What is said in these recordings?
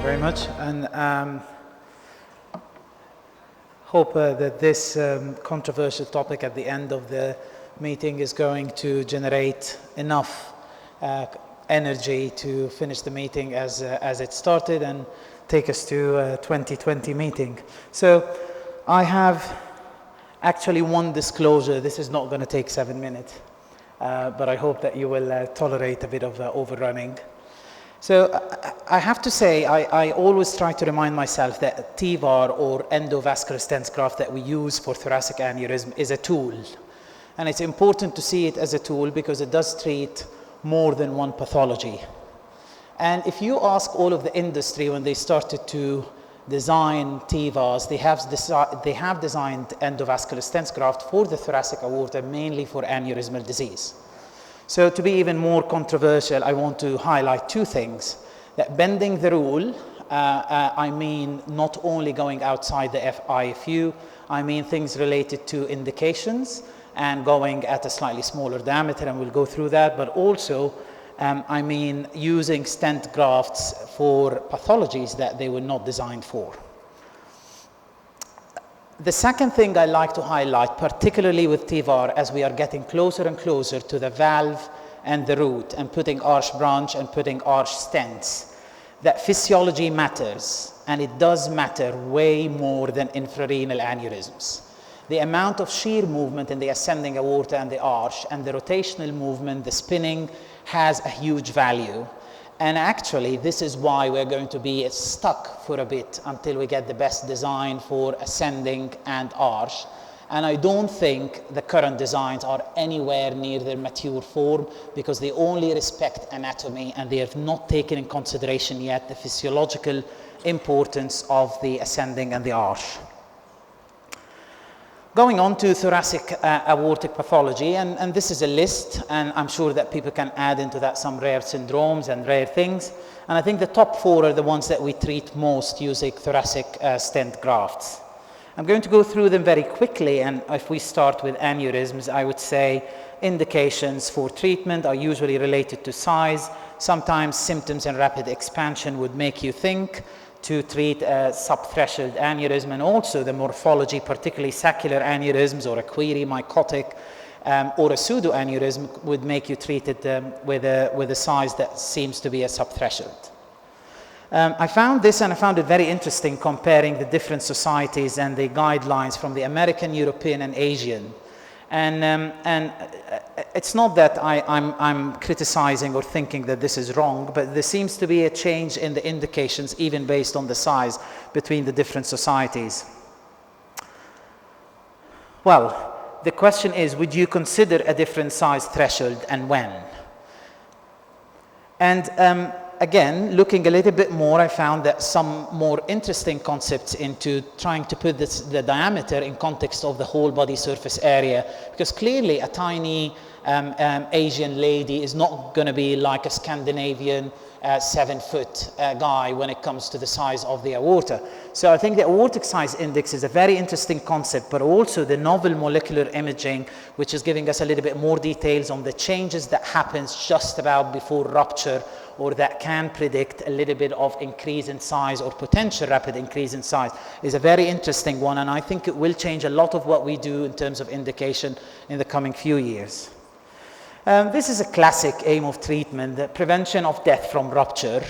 very much, and hope that this controversial topic at the end of the meeting is going to generate enough energy to finish the meeting as it started and take us to 2020 meeting. So I have actually one disclosure. This is not going to take 7 minutes, but I hope that you will tolerate a bit of overrunning. So I have to say, I always try to remind myself that TEVAR, or endovascular stent graft, that we use for thoracic aneurysm is a tool. And it's important to see it as a tool because it does treat more than one pathology. And if you ask all of the industry when they started to design TEVARs, they have designed endovascular stent graft for the thoracic aorta, mainly for aneurysmal disease. So to be even more controversial, I want to highlight two things. That bending the rule, I mean not only going outside the IFU, I mean things related to indications and going at a slightly smaller diameter, and we'll go through that, but also I mean using stent grafts for pathologies that they were not designed for. The second thing I like to highlight, particularly with TEVAR, as we are getting closer and closer to the valve and the root and putting arch branch and putting arch stents, that physiology matters, and it does matter way more than infrarenal aneurysms. The amount of shear movement in the ascending aorta and the arch and the rotational movement, the spinning, has a huge value. And actually, this is why we're going to be stuck for a bit until we get the best design for ascending and arch. And I don't think the current designs are anywhere near their mature form because they only respect anatomy and they have not taken in consideration yet the physiological importance of the ascending and the arch. Going on to thoracic aortic pathology, and this is a list, and I'm sure that people can add into that some rare syndromes and rare things. And I think the top 4 are the ones that we treat most using thoracic stent grafts. I'm going to go through them very quickly, and if we start with aneurysms, I would say indications for treatment are usually related to size. Sometimes symptoms and rapid expansion would make you think to treat a subthreshold aneurysm, and also the morphology, particularly saccular aneurysms or a query mycotic or a pseudoaneurysm, would make you treat it with a size that seems to be a subthreshold. I found this, and I found it very interesting comparing the different societies and the guidelines from the American, European, and Asian. And it's not that I'm criticizing or thinking that this is wrong, but there seems to be a change in the indications even based on the size between the different societies. Well, the question is, would you consider a different size threshold and when? And again, looking a little bit more, I found that some more interesting concepts into trying to put the diameter in context of the whole body surface area, because clearly a tiny Asian lady is not going to be like a Scandinavian 7-foot guy when it comes to the size of the aorta. So I think the aortic size index is a very interesting concept, but also the novel molecular imaging, which is giving us a little bit more details on the changes that happens just about before rupture, or that can predict a little bit of increase in size or potential rapid increase in size, is a very interesting one, and I think it will change a lot of what we do in terms of indication in the coming few years. This is a classic aim of treatment, the prevention of death from rupture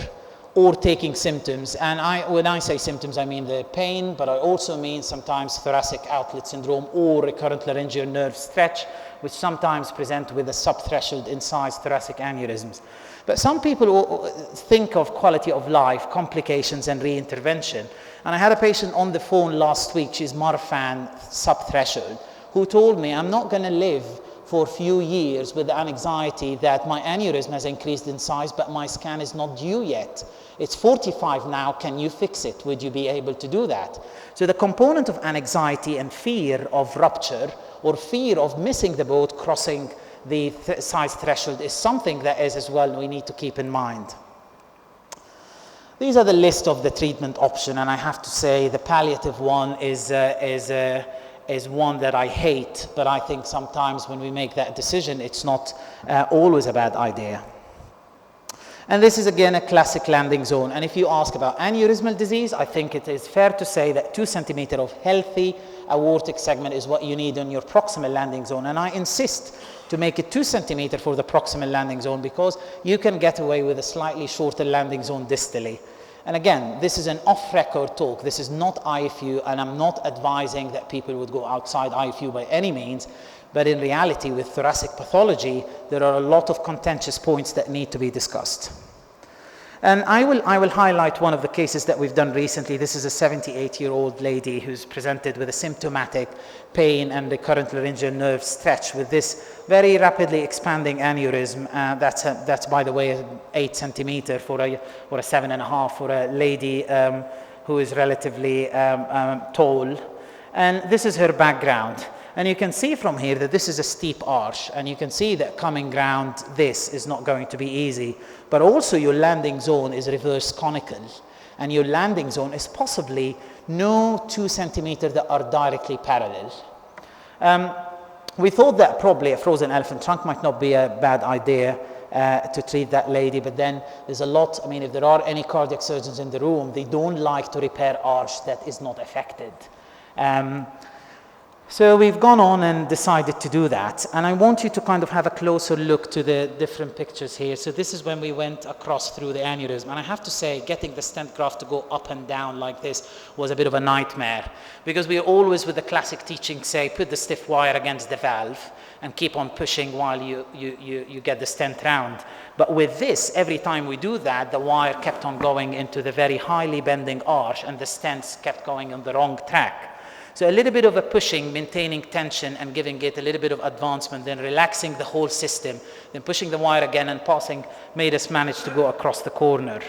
or taking symptoms. And when I say symptoms, I mean the pain, but I also mean sometimes thoracic outlet syndrome or recurrent laryngeal nerve stretch, which sometimes present with a subthreshold in size thoracic aneurysms. But some people think of quality of life, complications, and reintervention. And I had a patient on the phone last week, she's Marfan subthreshold, who told me, I'm not going to live for a few years with the anxiety that my aneurysm has increased in size, but my scan is not due yet. It's 45 now, can you fix it? Would you be able to do that? So the component of anxiety and fear of rupture or fear of missing the boat crossing the size threshold is something that is as well we need to keep in mind. These are the list of the treatment option, and I have to say the palliative one is one that I hate, but I think sometimes when we make that decision, it's not always a bad idea. And this is again a classic landing zone. And if you ask about aneurysmal disease, I think it is fair to say that 2 centimeter of healthy aortic segment is what you need on your proximal landing zone. And I insist to make it 2 centimeter for the proximal landing zone because you can get away with a slightly shorter landing zone distally. And again, this is an off-record talk. This is not IFU, and I'm not advising that people would go outside IFU by any means. But in reality, with thoracic pathology, there are a lot of contentious points that need to be discussed. And I will highlight one of the cases that we've done recently. This is a 78-year-old lady who's presented with a symptomatic pain and recurrent laryngeal nerve stretch with this very rapidly expanding aneurysm. That's by the way, an 8 centimeter or a 7.5 for a lady who is relatively tall. And this is her background. And you can see from here that this is a steep arch, and you can see that coming round this is not going to be easy. But also your landing zone is reverse conical, and your landing zone is possibly no 2 centimeters that are directly parallel. We thought that probably a frozen elephant trunk might not be a bad idea to treat that lady, but then there's a lot, I mean, if there are any cardiac surgeons in the room, they don't like to repair arch that is not affected. So we've gone on and decided to do that. And I want you to kind of have a closer look to the different pictures here. So this is when we went across through the aneurysm. And I have to say, getting the stent graft to go up and down like this was a bit of a nightmare. Because we always, with the classic teaching, say, put the stiff wire against the valve and keep on pushing while you get the stent round. But with this, every time we do that, the wire kept on going into the very highly bending arch, and the stents kept going on the wrong track. So a little bit of a pushing, maintaining tension and giving it a little bit of advancement, then relaxing the whole system, then pushing the wire again and passing made us manage to go across the corner.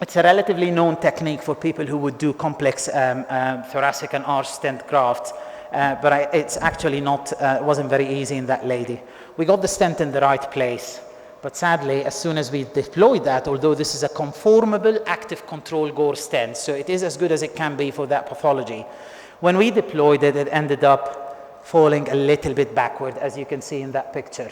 It's a relatively known technique for people who would do complex thoracic and arch stent grafts, but it's actually not, wasn't very easy in that lady. We got the stent in the right place. But sadly, as soon as we deployed that, although this is a conformable active control Gore stent, so it is as good as it can be for that pathology, when we deployed it, it ended up falling a little bit backward, as you can see in that picture.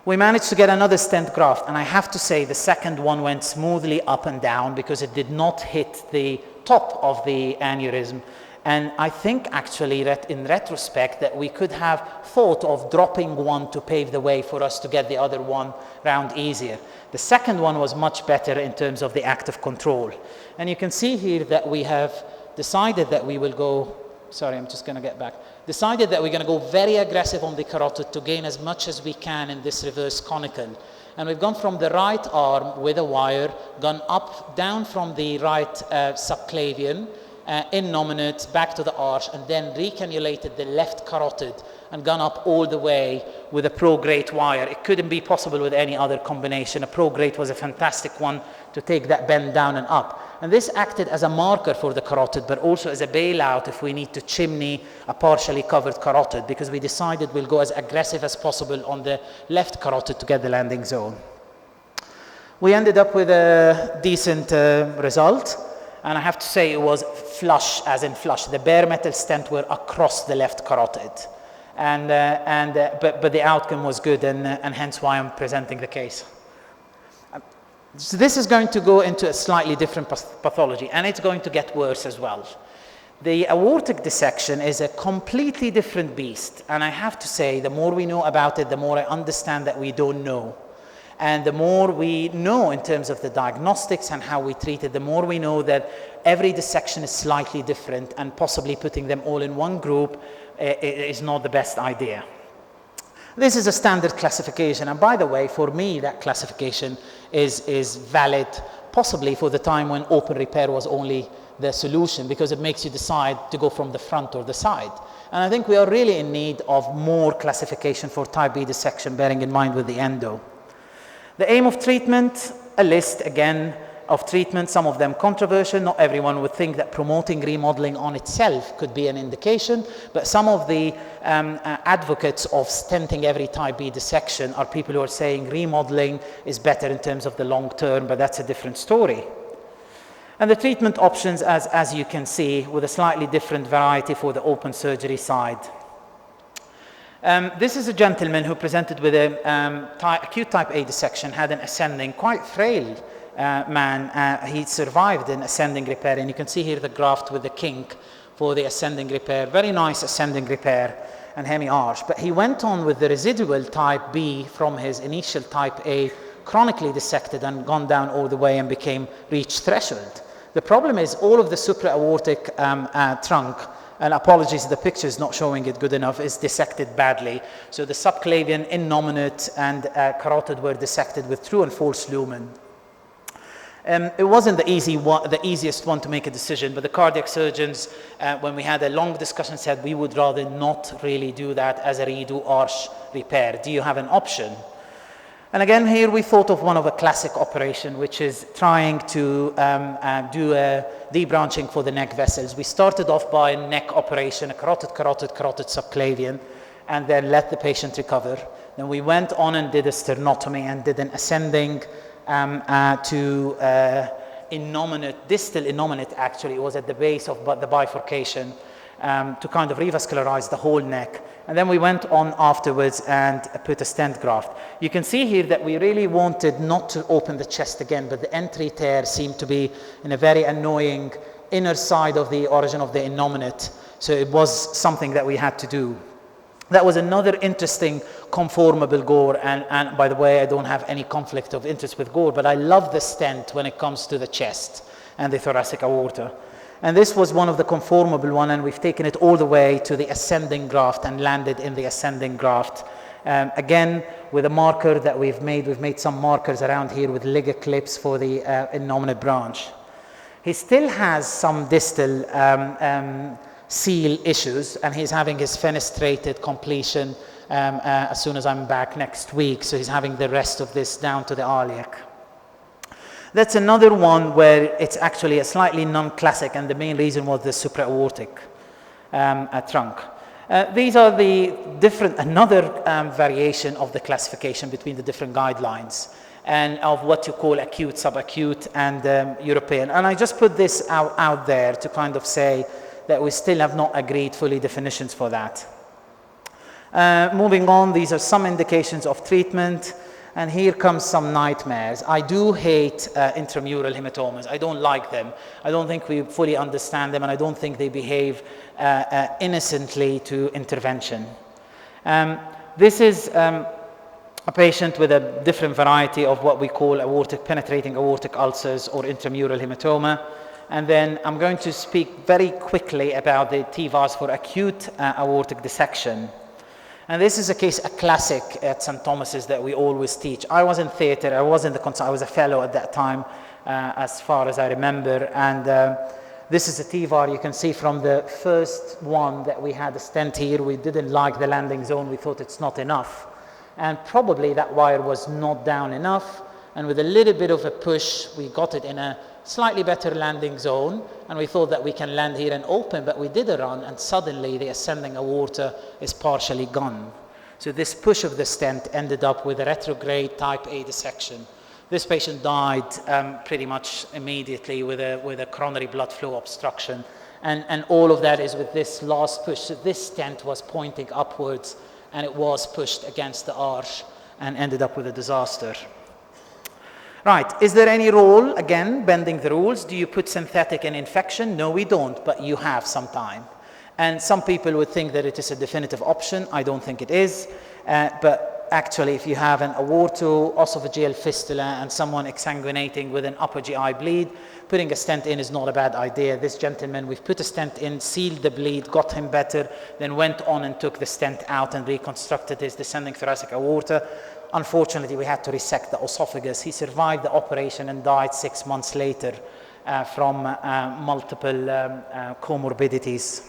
We managed to get another stent graft, and I have to say the second one went smoothly up and down because it did not hit the top of the aneurysm. And I think actually that in retrospect that we could have thought of dropping one to pave the way for us to get the other one round easier. The second one was much better in terms of the active control. And you can see here that we have decided that we will go, sorry, I'm just going to get back, decided that we're going to go very aggressive on the carotid to gain as much as we can in this reverse conical. And we've gone from the right arm with a wire, gone up, down from the right subclavian, innominate back to the arch, and then recannulated the left carotid and gone up all the way with a pro-grate wire. It couldn't be possible with any other combination. A pro-grate was a fantastic one to take that bend down and up. And this acted as a marker for the carotid, but also as a bailout if we need to chimney a partially covered carotid, because we decided we'll go as aggressive as possible on the left carotid to get the landing zone. We ended up with a decent result. And I have to say it was flush, as in flush. The bare metal stent were across the left carotid. But the outcome was good, and hence why I'm presenting the case. So this is going to go into a slightly different pathology, and it's going to get worse as well. The aortic dissection is a completely different beast. And I have to say, the more we know about it, the more I understand that we don't know. And the more we know in terms of the diagnostics and how we treat it, the more we know that every dissection is slightly different, and possibly putting them all in one group is not the best idea. This is a standard classification, and by the way, for me, that classification is valid possibly for the time when open repair was only the solution, because it makes you decide to go from the front or the side. And I think we are really in need of more classification for type B dissection, bearing in mind with the endo. The aim of treatment, a list again of treatment, some of them controversial. Not everyone would think that promoting remodeling on itself could be an indication, but some of the advocates of stenting every type B dissection are people who are saying remodeling is better in terms of the long term, but that's a different story. And the treatment options, as you can see, with a slightly different variety for the open surgery side. This is a gentleman who presented with a acute type A dissection, had an ascending, quite frail man. He survived an ascending repair, and you can see here the graft with the kink for the ascending repair. Very nice ascending repair and hemi-arch. But he went on with the residual type B from his initial type A, chronically dissected and gone down all the way and reached threshold. The problem is all of the supra-aortic trunk, and apologies, the picture is not showing it good enough, is dissected badly. So the subclavian, innominate, and carotid were dissected with true and false lumen. It wasn't the easiest one to make a decision, but the cardiac surgeons, when we had a long discussion, said we would rather not really do that as a redo arch repair. Do you have an option? And again, here we thought of one of a classic operation, which is trying to do a debranching for the neck vessels. We started off by a neck operation, a carotid subclavian, and then let the patient recover. Then we went on and did a sternotomy and did an ascending to innominate, distal innominate actually. It was at the base of the bifurcation to kind of revascularize the whole neck. And then we went on afterwards and put a stent graft. You can see here that we really wanted not to open the chest again, but the entry tear seemed to be in a very annoying inner side of the origin of the innominate. So it was something that we had to do. That was another interesting conformable gore, and by the way, I don't have any conflict of interest with gore, but I love the stent when it comes to the chest and the thoracic aorta. And this was one of the conformable one, and we've taken it all the way to the ascending graft and landed in the ascending graft. Again, with a marker that we've made some markers around here with Liga clips for the innominate branch. He still has some distal seal issues, and he's having his fenestrated completion as soon as I'm back next week. So he's having the rest of this down to the iliac. That's another one where it's actually a slightly non-classic, and the main reason was the supraortic trunk. These are the different, another variation of the classification between the different guidelines and of what you call acute, subacute, and European. And I just put this out there to kind of say that we still have not agreed fully definitions for that. Moving on, these are some indications of treatment. And here comes some nightmares. I do hate intramural hematomas. I don't like them. I don't think we fully understand them, and I don't think they behave innocently to intervention. This is a patient with a different variety of what we call penetrating aortic ulcers or intramural hematoma. And then I'm going to speak very quickly about the TEVARs for acute aortic dissection. And this is a classic at St. Thomas's that we always teach. I was in theater, I was a fellow at that time, as far as I remember. And this is a TEVAR. You can see from the first one that we had a stent here, we didn't like the landing zone. We thought it's not enough. And probably that wire was not down enough. And with a little bit of a push, we got it in a slightly better landing zone, and we thought that we can land here and open, but we did a run, and suddenly the ascending aorta is partially gone. So this push of the stent ended up with a retrograde type A dissection. This patient died pretty much immediately with a coronary blood flow obstruction, and all of that is with this last push. So this stent was pointing upwards, and it was pushed against the arch and ended up with a disaster. Right, is there any role, again, bending the rules? Do you put synthetic in infection? No, we don't, but you have some time. And some people would think that it is a definitive option. I don't think it is. But actually, if you have an aorto-esophageal fistula and someone exsanguinating with an upper GI bleed, putting a stent in is not a bad idea. This gentleman, we've put a stent in, sealed the bleed, got him better, then went on and took the stent out and reconstructed his descending thoracic aorta. Unfortunately, we had to resect the esophagus. He survived the operation and died 6 months later from multiple comorbidities.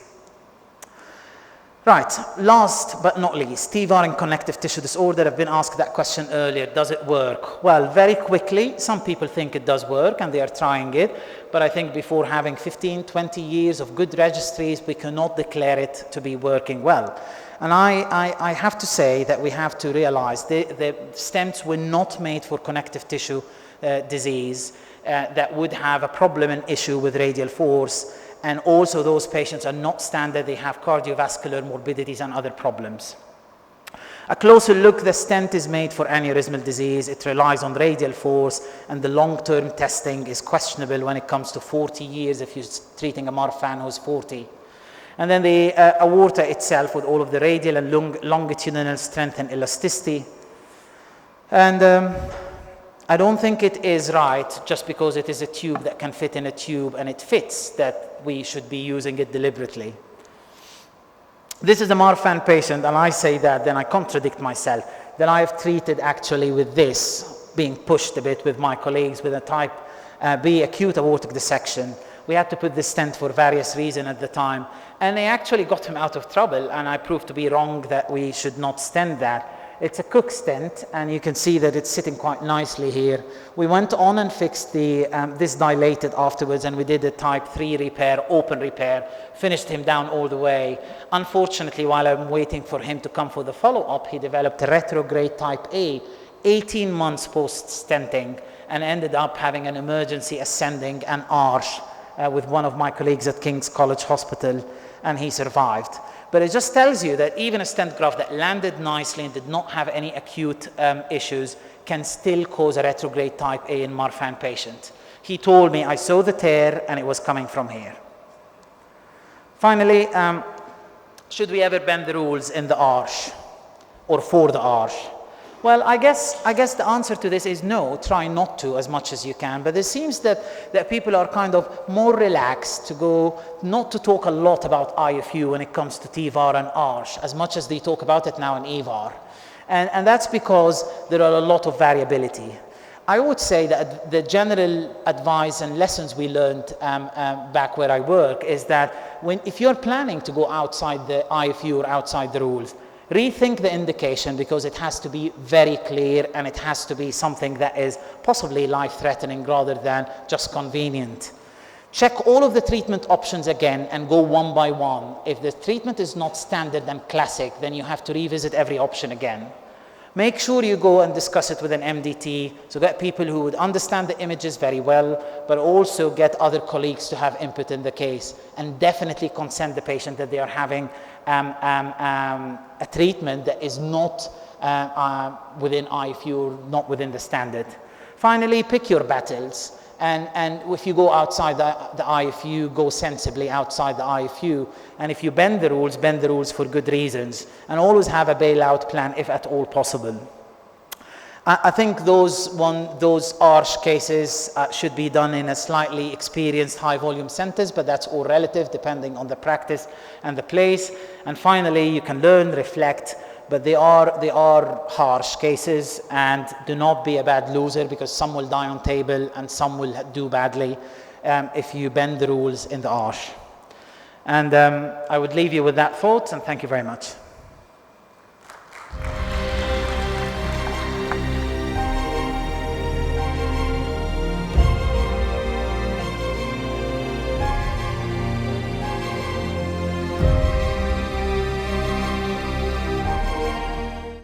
Right, last but not least, TEVAR in connective tissue disorder. I've been asked that question earlier. Does it work? Well, very quickly, some people think it does work and they are trying it. But I think before having 15, 20 years of good registries, we cannot declare it to be working well. And I have to say that we have to realize the stents were not made for connective tissue disease that would have a problem and issue with radial force. And also those patients are not standard. They have cardiovascular morbidities and other problems. A closer look, the stent is made for aneurysmal disease. It relies on radial force, and the long-term testing is questionable when it comes to 40 years if you're treating a Marfan who's 40. And then the aorta itself with all of the radial and longitudinal strength and elasticity. And I don't think it is right, just because it is a tube that can fit in a tube and it fits, that we should be using it deliberately. This is a Marfan patient, and I say that, then I contradict myself, that I have treated actually with this, being pushed a bit with my colleagues with a type B acute aortic dissection. We had to put the stent for various reasons at the time, and they actually got him out of trouble, and I proved to be wrong that we should not stent that. It's a Cook stent, and you can see that it's sitting quite nicely here. We went on and fixed this dilated afterwards, and we did a type 3 repair, open repair, finished him down all the way. Unfortunately, while I'm waiting for him to come for the follow-up, he developed a retrograde type A, 18 months post-stenting, and ended up having an emergency ascending and arch with one of my colleagues at King's College Hospital, and he survived. But it just tells you that even a stent graft that landed nicely and did not have any acute issues can still cause a retrograde type A in Marfan patient. He told me, I saw the tear and it was coming from here. Finally, should we ever bend the rules in the arch or for the arch? Well, I guess the answer to this is no, try not to as much as you can. But it seems that people are kind of more relaxed to go, not to talk a lot about IFU when it comes to TEVAR and arch, as much as they talk about it now in EVAR. And that's because there are a lot of variability. I would say that the general advice and lessons we learned back where I work is that if you're planning to go outside the IFU or outside the rules, rethink the indication, because it has to be very clear and it has to be something that is possibly life-threatening rather than just convenient. Check all of the treatment options again and go one by one. If the treatment is not standard and classic, then you have to revisit every option again. Make sure you go and discuss it with an MDT, so get people who would understand the images very well, but also get other colleagues to have input in the case, and definitely consent the patient that they are having a treatment that is not within IFU, not within the standard. Finally, pick your battles. And if you go outside the IFU, go sensibly outside the IFU. And if you bend the rules for good reasons. And always have a bailout plan if at all possible. I think those arch cases should be done in a slightly experienced high volume centers, but that's all relative depending on the practice and the place. And finally, you can learn, reflect, but they are harsh cases, and do not be a bad loser, because some will die on table and some will do badly if you bend the rules in the arch. And I would leave you with that thought, and thank you very much.